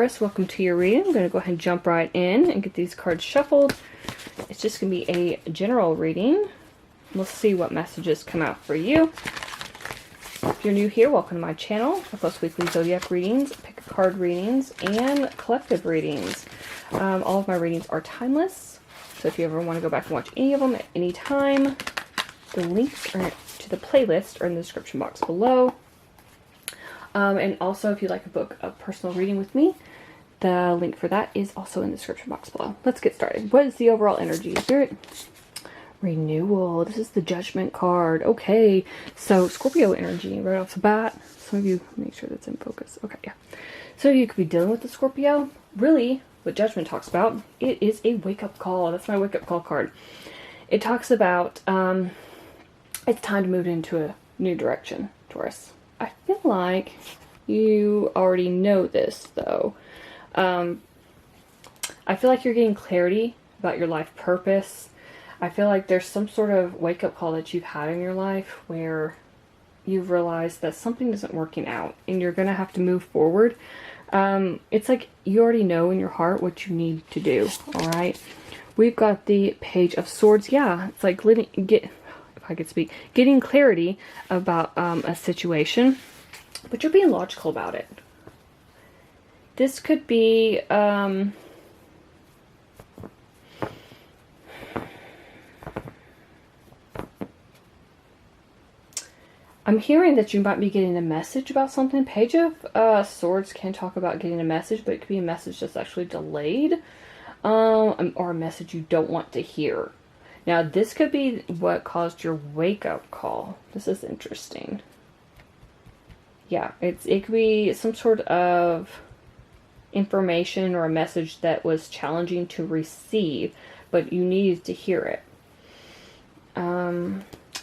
Taurus, welcome to your reading. I'm going to go ahead and jump right in and get these cards shuffled. It's just going to be a general reading. We'll see what messages come out for you. If you're new here, welcome to my channel. I post weekly zodiac readings, pick a card readings, and collective readings. All of my readings are timeless, so if you ever want to go back and watch any of them at any time, the links to the playlist are in the description box below. And also, if you'd like to book a personal reading with me, the link for that is also in the description box below. Let's get started. What is the overall energy? Spirit? Renewal. This is the Judgment card. Okay, so Scorpio energy right off the bat. Some of you, make sure that's in focus. Okay, yeah. So you could be dealing with the Scorpio. Really, what Judgment talks about, it is a wake-up call. That's my wake-up call card. It talks about it's time to move into a new direction, Taurus. I feel like you already know this, though. I feel like you're getting clarity about your life purpose. I feel like there's some sort of wake-up call that you've had in your life where you've realized that something isn't working out and you're going to have to move forward. It's like you already know in your heart what you need to do, all right? We've got the Page of Swords. Yeah, it's like getting clarity about a situation, but you're being logical about it. This could be I'm hearing that you might be getting a message about something. Page of Swords can talk about getting a message, but it could be a message that's actually delayed, or a message you don't want to hear. Now, this could be what caused your wake-up call. This is interesting. Yeah, it could be some sort of information or a message that was challenging to receive, but you needed to hear it.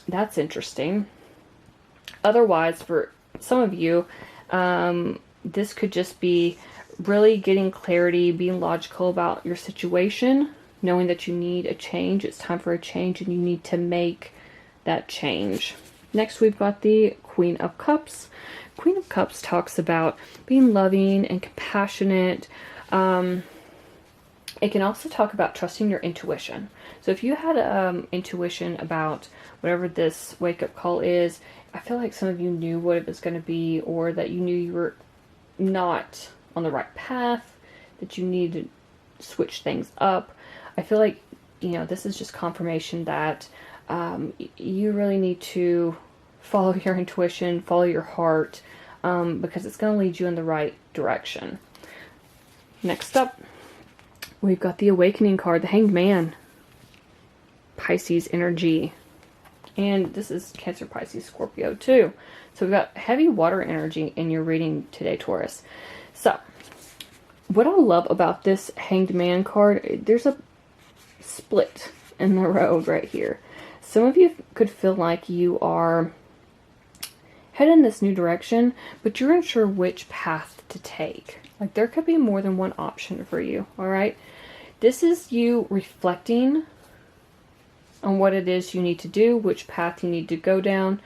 That's interesting. Otherwise, for some of you, this could just be really getting clarity, being logical about your situation, knowing that you need a change. It's time for a change and you need to make that change. Next, we've got the Queen of Cups. Queen of Cups talks about being loving and compassionate. It can also talk about trusting your intuition. So if you had intuition about whatever this wake-up call is, I feel like some of you knew what it was going to be, or that you knew you were not on the right path, that you needed to switch things up. I feel like, you know, this is just confirmation that you really need to follow your intuition, follow your heart, because it's going to lead you in the right direction. Next up, we've got the Awakening card, the Hanged Man. Pisces energy. And this is Cancer, Pisces, Scorpio too. So we've got heavy water energy in your reading today, Taurus. So, what I love about this Hanged Man card, there's a split in the road right here. Some of you could feel like you are headed in this new direction, but you're unsure which path to take. Like, there could be more than one option for you, all right? This is you reflecting on what it is you need to do, which path you need to go down.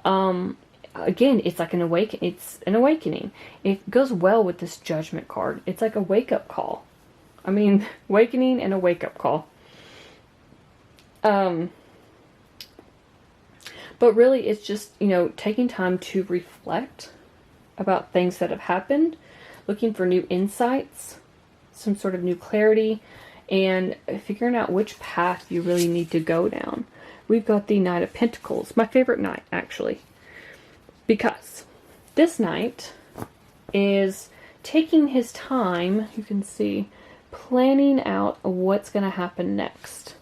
Again, it's like an awakening. It goes well with this Judgment card. It's like a wake-up call. I mean, awakening and a wake-up call. But really, it's just, you know, taking time to reflect about things that have happened, looking for new insights, some sort of new clarity, and figuring out which path you really need to go down. We've got the Knight of Pentacles, my favorite knight, actually, because this knight is taking his time, you can see, planning out what's going to happen next.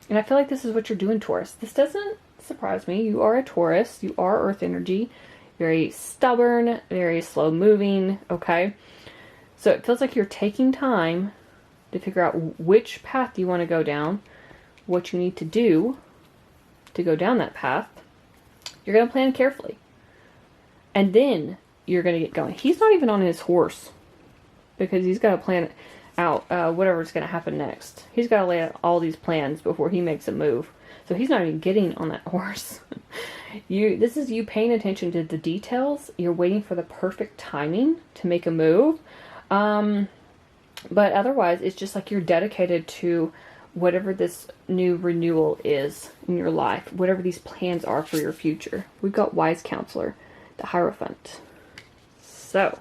And I feel like this is what you're doing, Taurus. This doesn't surprise me. You are a Taurus. You are earth energy. Very stubborn, very slow moving, okay? So it feels like you're taking time to figure out which path you want to go down, what you need to do to go down that path. You're going to plan carefully. And then you're going to get going. He's not even on his horse because he's got to plan out whatever's going to happen next. He's got to lay out all these plans before he makes a move. So he's not even getting on that horse. This is you paying attention to the details. You're waiting for the perfect timing to make a move. But otherwise, it's just like you're dedicated to whatever this new renewal is in your life, whatever these plans are for your future. We've got wise counselor, the Hierophant. So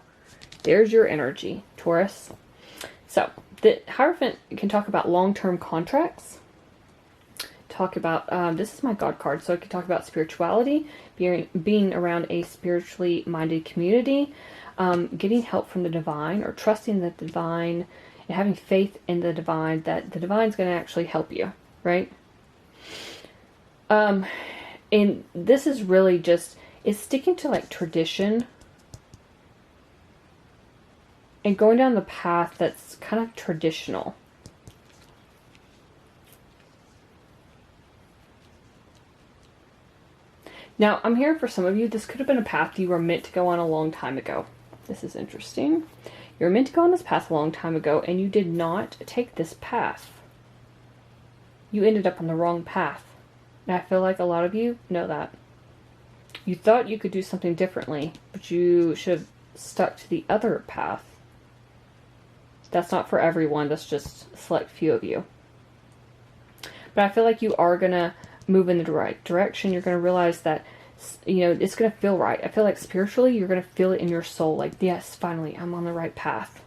there's your energy, Taurus. So the Hierophant can talk about long-term contracts. Talk about, this is my God card, so it can talk about spirituality, being around a spiritually minded community, getting help from the divine, or trusting the divine and having faith in the divine, that the divine's going to actually help you, right? And this is really just, it's sticking to like tradition and going down the path that's kind of traditional. Now, I'm here for some of you, this could have been a path you were meant to go on a long time ago. This is interesting. You were meant to go on this path a long time ago, and you did not take this path. You ended up on the wrong path. And I feel like a lot of you know that. You thought you could do something differently, but you should have stuck to the other path. That's not for everyone, that's just a select few of you. But I feel like you are going to move in the right direction. You're going to realize that, you know, it's going to feel right. I feel like spiritually, you're going to feel it in your soul. Like, yes, finally, I'm on the right path.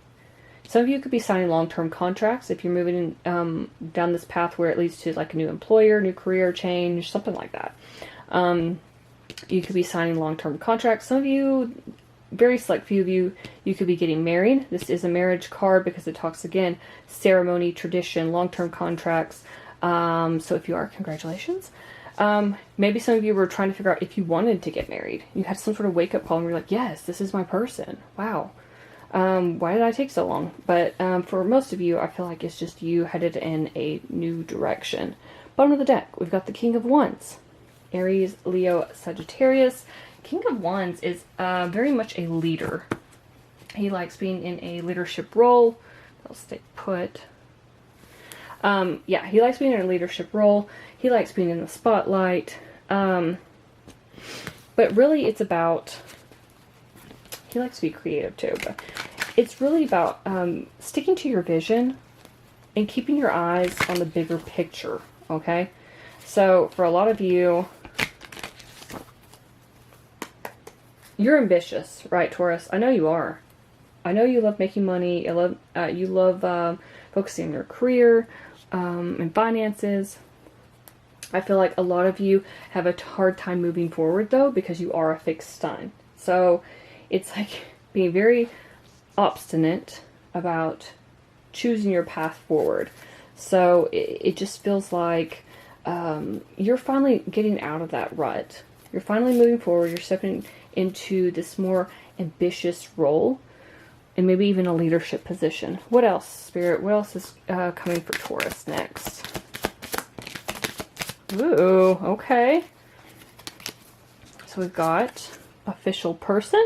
Some of you could be signing long-term contracts if you're moving down this path where it leads to like a new employer, new career change, something like that. You could be signing long-term contracts. Some of you, very select few of you, you could be getting married. This is a marriage card because it talks, again, ceremony, tradition, long-term contracts. So if you are, congratulations. Maybe some of you were trying to figure out if you wanted to get married. You had some sort of wake-up call and you're like, yes, this is my person. Wow. Why did I take so long? But for most of you, I feel like it's just you headed in a new direction. Bottom of the deck, we've got the King of Wands. Aries, Leo, Sagittarius. King of Wands is very much a leader. He likes being in a leadership role. They'll stay put. Yeah, he likes being in a leadership role. He likes being in the spotlight. But really it's about, he likes to be creative too, but it's really about sticking to your vision and keeping your eyes on the bigger picture, okay? So for a lot of you, you're ambitious, right, Taurus? I know you are. I know you love making money. You love focusing on your career and finances. I feel like a lot of you have a hard time moving forward, though, because you are a fixed sign. So it's like being very obstinate about choosing your path forward. So it just feels like you're finally getting out of that rut. You're finally moving forward. You're stepping into this more ambitious role and maybe even a leadership position. What else, Spirit? What else is coming for Taurus next? Ooh, okay. So we've got official person.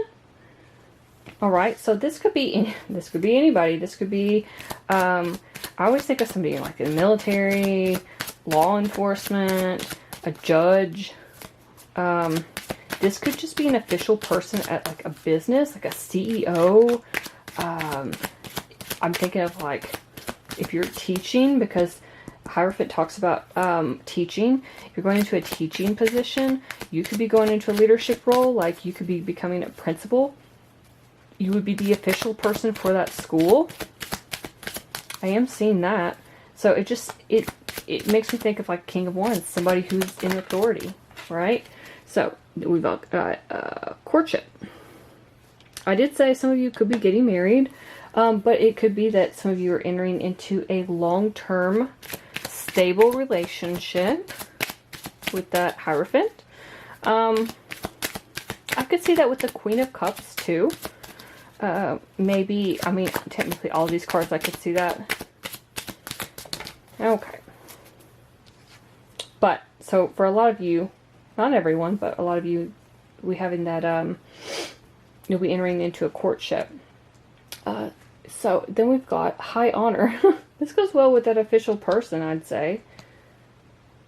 All right, so this could be anybody. This could be, I always think of somebody like in the military, law enforcement, a judge. This could just be an official person at like a business, like a CEO. I'm thinking of like if you're teaching, because Hierophant talks about teaching. If you're going into a teaching position, you could be going into a leadership role. Like you could be becoming a principal. You would be the official person for that school. I am seeing that. So it just, it makes me think of like King of Wands, somebody who's in authority, right? So we've got courtship. I did say some of you could be getting married, but it could be that some of you are entering into a long-term, stable relationship with that Hierophant. I could see that with the Queen of Cups too. Maybe, I mean, technically all these cards I could see that. Okay. But, so for a lot of you, not everyone, but a lot of you, we having that, you'll be entering into a courtship. So then we've got high honor. This goes well with that official person, I'd say.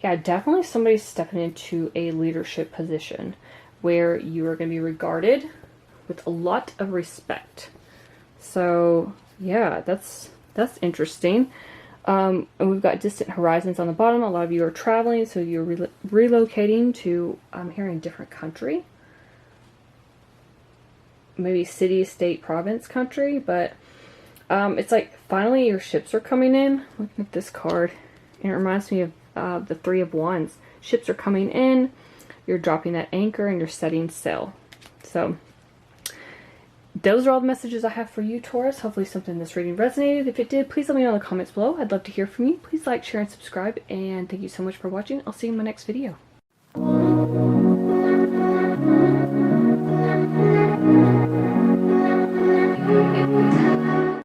Yeah, definitely somebody stepping into a leadership position where you are going to be regarded with a lot of respect. So yeah, that's interesting. And we've got distant horizons on the bottom. A lot of you are traveling, so you're relocating to, I'm hearing, a different country. Maybe city, state, province, country, but it's like finally your ships are coming in. Looking at this card, and it reminds me of the Three of Wands. Ships are coming in, you're dropping that anchor, and you're setting sail. So those are all the messages I have for you, Taurus. Hopefully something in this reading resonated. If it did, please let me know in the comments below. I'd love to hear from you. Please like, share, and subscribe, and thank you so much for watching. I'll see you in my next video.